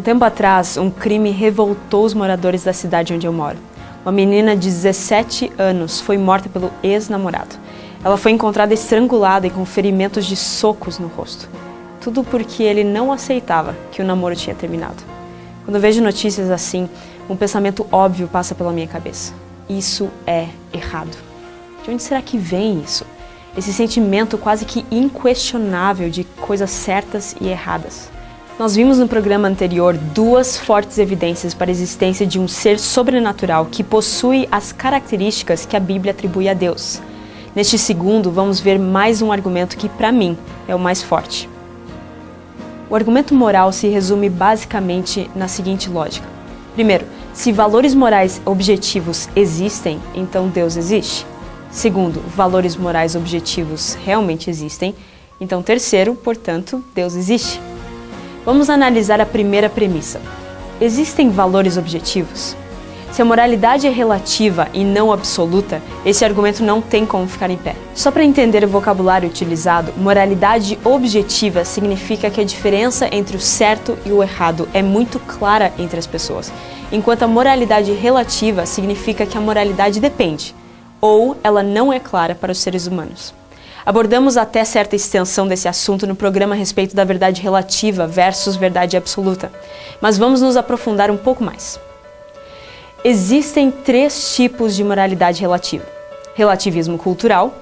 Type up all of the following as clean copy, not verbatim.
tempo atrás, um crime revoltou os moradores da cidade onde eu moro. Uma menina de 17 anos foi morta pelo ex-namorado. Ela foi encontrada estrangulada e com ferimentos de socos no rosto. Tudo porque ele não aceitava que o namoro tinha terminado. Quando eu vejo notícias assim, um pensamento óbvio passa pela minha cabeça. Isso é errado. De onde será que vem isso? Esse sentimento quase que inquestionável de coisas certas e erradas. Nós vimos no programa anterior duas fortes evidências para a existência de um ser sobrenatural que possui as características que a Bíblia atribui a Deus. Neste segundo, vamos ver mais um argumento que, para mim, é o mais forte. O argumento moral se resume basicamente na seguinte lógica. Primeiro, se valores morais objetivos existem, então Deus existe. Segundo, valores morais objetivos realmente existem, então terceiro, portanto, Deus existe. Vamos analisar a primeira premissa. Existem valores objetivos? Se a moralidade é relativa e não absoluta, esse argumento não tem como ficar em pé. Só para entender o vocabulário utilizado, moralidade objetiva significa que a diferença entre o certo e o errado é muito clara entre as pessoas, enquanto a moralidade relativa significa que a moralidade depende, ou ela não é clara para os seres humanos. Abordamos até certa extensão desse assunto no programa a respeito da verdade relativa versus verdade absoluta, mas vamos nos aprofundar um pouco mais. Existem três tipos de moralidade relativa: relativismo cultural,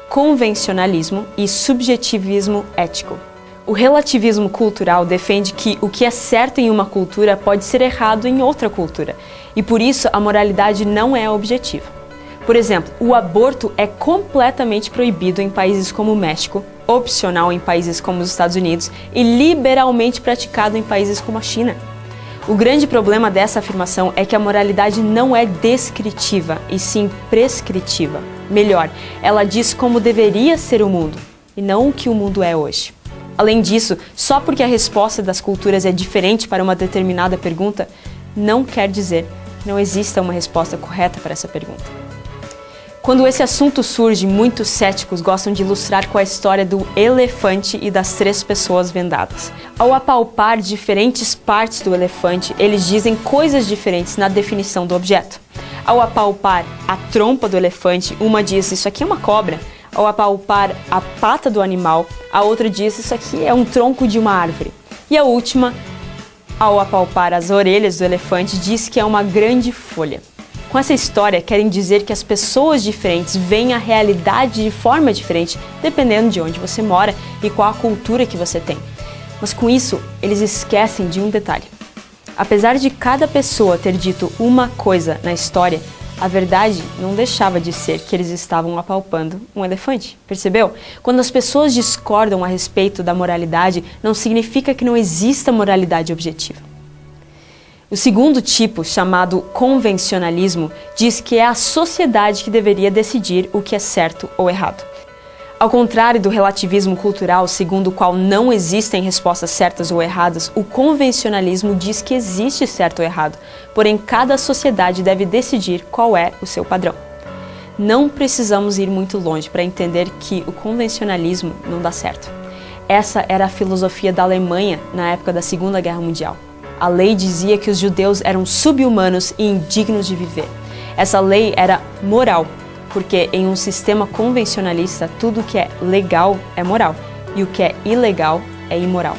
convencionalismo e subjetivismo ético. O relativismo cultural defende que o que é certo em uma cultura pode ser errado em outra cultura, e por isso a moralidade não é objetiva. Por exemplo, o aborto é completamente proibido em países como o México, opcional em países como os Estados Unidos e liberalmente praticado em países como a China. O grande problema dessa afirmação é que a moralidade não é descritiva, e sim prescritiva. Melhor, ela diz como deveria ser o mundo, e não o que o mundo é hoje. Além disso, só porque a resposta das culturas é diferente para uma determinada pergunta, não quer dizer que não exista uma resposta correta para essa pergunta. Quando esse assunto surge, muitos céticos gostam de ilustrar com a história do elefante e das 3 pessoas vendadas. Ao apalpar diferentes partes do elefante, eles dizem coisas diferentes na definição do objeto. Ao apalpar a trompa do elefante, uma diz: isso aqui é uma cobra. Ao apalpar a pata do animal, a outra diz: isso aqui é um tronco de uma árvore. E a última, ao apalpar as orelhas do elefante, diz que é uma grande folha. Com essa história, querem dizer que as pessoas diferentes veem a realidade de forma diferente, dependendo de onde você mora e qual a cultura que você tem. Mas com isso, eles esquecem de um detalhe. Apesar de cada pessoa ter dito uma coisa na história, a verdade não deixava de ser que eles estavam apalpando um elefante. Percebeu? Quando as pessoas discordam a respeito da moralidade, não significa que não exista moralidade objetiva. O segundo tipo, chamado convencionalismo, diz que é a sociedade que deveria decidir o que é certo ou errado. Ao contrário do relativismo cultural, segundo o qual não existem respostas certas ou erradas, o convencionalismo diz que existe certo ou errado, porém cada sociedade deve decidir qual é o seu padrão. Não precisamos ir muito longe para entender que o convencionalismo não dá certo. Essa era a filosofia da Alemanha na época da Segunda Guerra Mundial. A lei dizia que os judeus eram sub-humanos e indignos de viver. Essa lei era moral, porque em um sistema convencionalista, tudo que é legal é moral e o que é ilegal é imoral.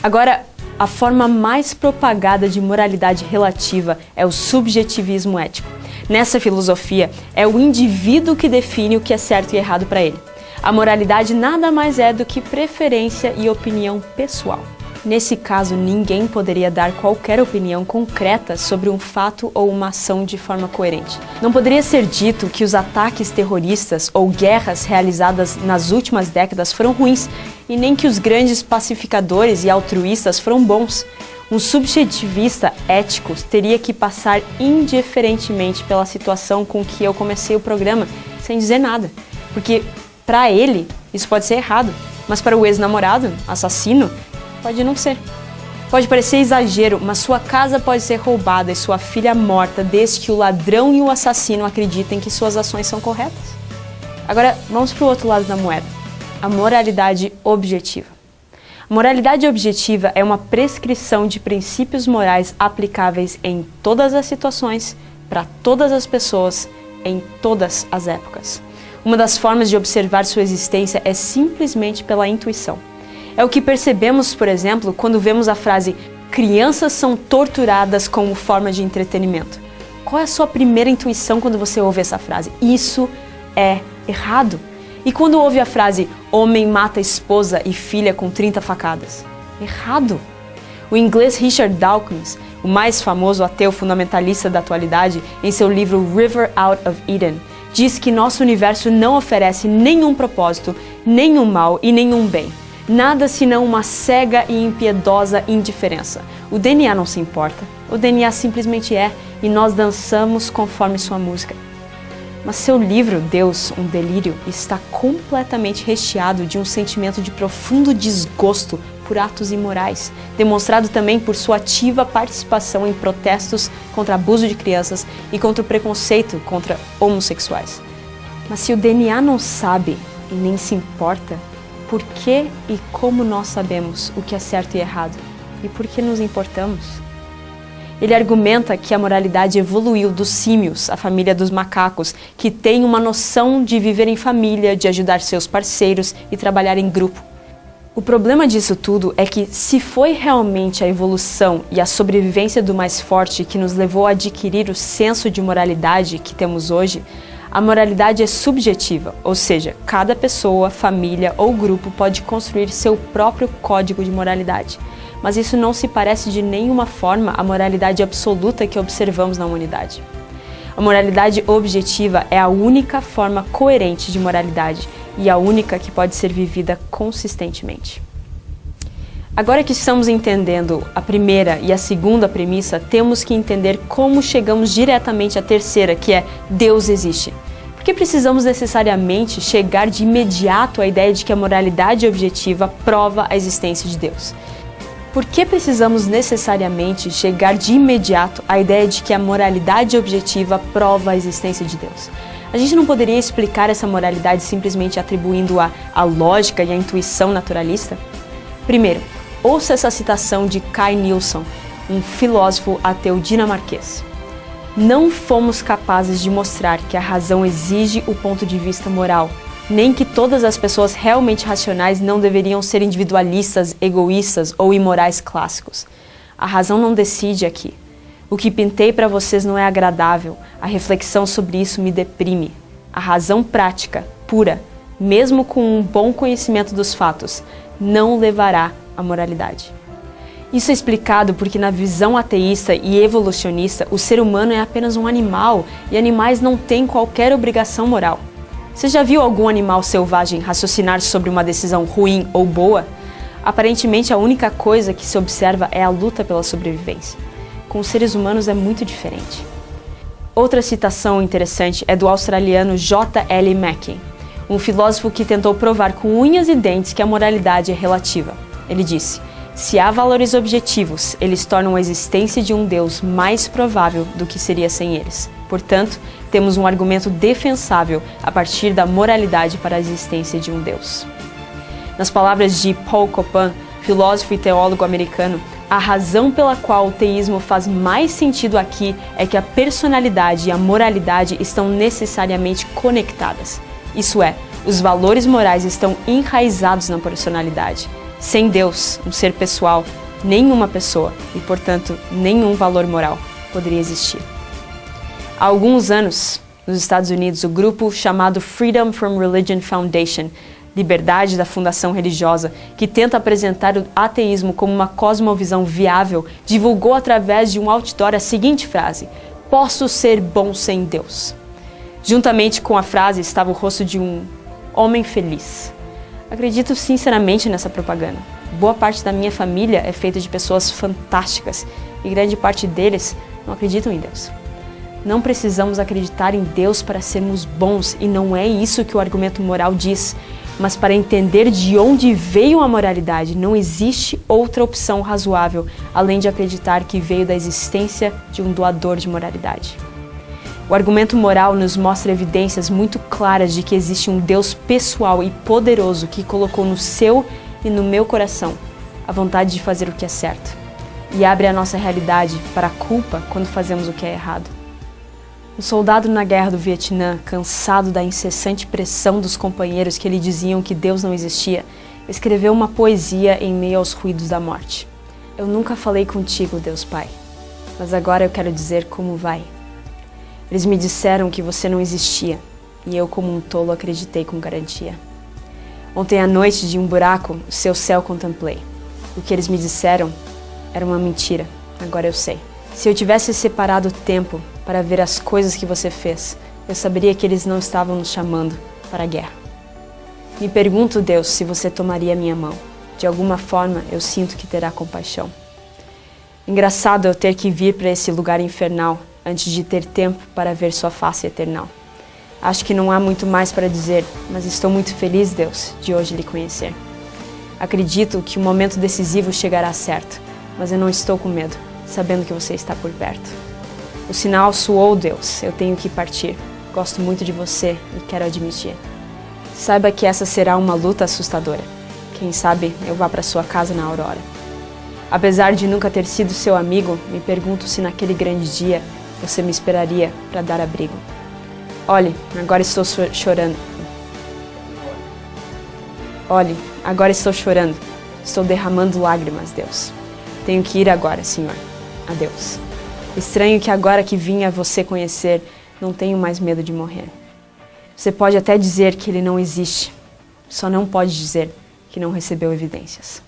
Agora, a forma mais propagada de moralidade relativa é o subjetivismo ético. Nessa filosofia, é o indivíduo que define o que é certo e errado para ele. A moralidade nada mais é do que preferência e opinião pessoal. Nesse caso, ninguém poderia dar qualquer opinião concreta sobre um fato ou uma ação de forma coerente. Não poderia ser dito que os ataques terroristas ou guerras realizadas nas últimas décadas foram ruins, e nem que os grandes pacificadores e altruístas foram bons. Um subjetivista ético teria que passar indiferentemente pela situação com que eu comecei o programa, sem dizer nada. Porque, para ele, isso pode ser errado, mas para o ex-namorado, assassino, pode não ser. Pode parecer exagero, mas sua casa pode ser roubada e sua filha morta desde que o ladrão e o assassino acreditem que suas ações são corretas. Agora, vamos para o outro lado da moeda. A moralidade objetiva. A moralidade objetiva é uma prescrição de princípios morais aplicáveis em todas as situações, para todas as pessoas, em todas as épocas. Uma das formas de observar sua existência é simplesmente pela intuição. É o que percebemos, por exemplo, quando vemos a frase "crianças são torturadas como forma de entretenimento". Qual é a sua primeira intuição quando você ouve essa frase? Isso é errado. E quando ouve a frase "homem mata esposa e filha com 30 facadas"? Errado. O inglês Richard Dawkins, o mais famoso ateu fundamentalista da atualidade, em seu livro River Out of Eden, diz que nosso universo não oferece nenhum propósito, nenhum mal e nenhum bem. Nada senão uma cega e impiedosa indiferença. O DNA não se importa, o DNA simplesmente é, e nós dançamos conforme sua música. Mas seu livro, Deus, um Delírio, está completamente recheado de um sentimento de profundo desgosto por atos imorais, demonstrado também por sua ativa participação em protestos contra abuso de crianças e contra o preconceito contra homossexuais. Mas se o DNA não sabe e nem se importa, por que e como nós sabemos o que é certo e errado? E por que nos importamos? Ele argumenta que a moralidade evoluiu dos símios, a família dos macacos, que tem uma noção de viver em família, de ajudar seus parceiros e trabalhar em grupo. O problema disso tudo é que, se foi realmente a evolução e a sobrevivência do mais forte que nos levou a adquirir o senso de moralidade que temos hoje, a moralidade é subjetiva, ou seja, cada pessoa, família ou grupo pode construir seu próprio código de moralidade. Mas isso não se parece de nenhuma forma à moralidade absoluta que observamos na humanidade. A moralidade objetiva é a única forma coerente de moralidade e a única que pode ser vivida consistentemente. Agora que estamos entendendo a primeira e a segunda premissa, temos que entender como chegamos diretamente à terceira, que é Deus existe. Por que precisamos necessariamente chegar de imediato à ideia de que a moralidade objetiva prova a existência de Deus? Por que precisamos necessariamente chegar de imediato à ideia de que a moralidade objetiva prova a existência de Deus? A gente não poderia explicar essa moralidade simplesmente atribuindo-a à lógica e à intuição naturalista? Primeiro, ouça essa citação de Kai Nilsson, um filósofo ateu dinamarquês. Não fomos capazes de mostrar que a razão exige o ponto de vista moral, nem que todas as pessoas realmente racionais não deveriam ser individualistas, egoístas ou imorais clássicos. A razão não decide aqui. O que pintei para vocês não é agradável, a reflexão sobre isso me deprime. A razão prática, pura, mesmo com um bom conhecimento dos fatos, não levará à moralidade. Isso é explicado porque na visão ateísta e evolucionista, o ser humano é apenas um animal e animais não têm qualquer obrigação moral. Você já viu algum animal selvagem raciocinar sobre uma decisão ruim ou boa? Aparentemente, a única coisa que se observa é a luta pela sobrevivência. Com os seres humanos é muito diferente. Outra citação interessante é do australiano J. L. Mackie, um filósofo que tentou provar com unhas e dentes que a moralidade é relativa. Ele disse: se há valores objetivos, eles tornam a existência de um Deus mais provável do que seria sem eles. Portanto, temos um argumento defensável a partir da moralidade para a existência de um Deus. Nas palavras de Paul Copan, filósofo e teólogo americano, a razão pela qual o teísmo faz mais sentido aqui é que a personalidade e a moralidade estão necessariamente conectadas. Isso é, os valores morais estão enraizados na personalidade. Sem Deus, um ser pessoal, nenhuma pessoa e, portanto, nenhum valor moral poderia existir. Há alguns anos, nos Estados Unidos, o grupo chamado Freedom from Religion Foundation, Liberdade da Fundação Religiosa, que tenta apresentar o ateísmo como uma cosmovisão viável, divulgou através de um outdoor a seguinte frase: "Posso ser bom sem Deus". Juntamente com a frase estava o rosto de um homem feliz. Acredito sinceramente nessa propaganda. Boa parte da minha família é feita de pessoas fantásticas e grande parte deles não acreditam em Deus. Não precisamos acreditar em Deus para sermos bons, e não é isso que o argumento moral diz. Mas para entender de onde veio a moralidade, não existe outra opção razoável, além de acreditar que veio da existência de um doador de moralidade. O argumento moral nos mostra evidências muito claras de que existe um Deus pessoal e poderoso que colocou no seu e no meu coração a vontade de fazer o que é certo, e abre a nossa realidade para a culpa quando fazemos o que é errado. Um soldado na guerra do Vietnã, cansado da incessante pressão dos companheiros que lhe diziam que Deus não existia, escreveu uma poesia em meio aos ruídos da morte. Eu nunca falei contigo, Deus Pai, mas agora eu quero dizer como vai. Eles me disseram que você não existia, e eu, como um tolo, acreditei com garantia. Ontem à noite, de um buraco, o seu céu contemplei. O que eles me disseram era uma mentira, agora eu sei. Se eu tivesse separado o tempo para ver as coisas que você fez, eu saberia que eles não estavam nos chamando para a guerra. Me pergunto, Deus, se você tomaria minha mão. De alguma forma, eu sinto que terá compaixão. Engraçado eu ter que vir para esse lugar infernal antes de ter tempo para ver sua face eternal. Acho que não há muito mais para dizer, mas estou muito feliz, Deus, de hoje lhe conhecer. Acredito que o momento decisivo chegará certo, mas eu não estou com medo, sabendo que você está por perto. O sinal soou, Deus, eu tenho que partir. Gosto muito de você e quero admitir. Saiba que essa será uma luta assustadora. Quem sabe eu vá para sua casa na aurora. Apesar de nunca ter sido seu amigo, me pergunto se naquele grande dia você me esperaria para dar abrigo. Olhe, agora estou chorando. Olhe, agora estou chorando. Estou derramando lágrimas, Deus. Tenho que ir agora, Senhor. Adeus. Estranho que agora que vim a você conhecer, não tenho mais medo de morrer. Você pode até dizer que ele não existe, só não pode dizer que não recebeu evidências.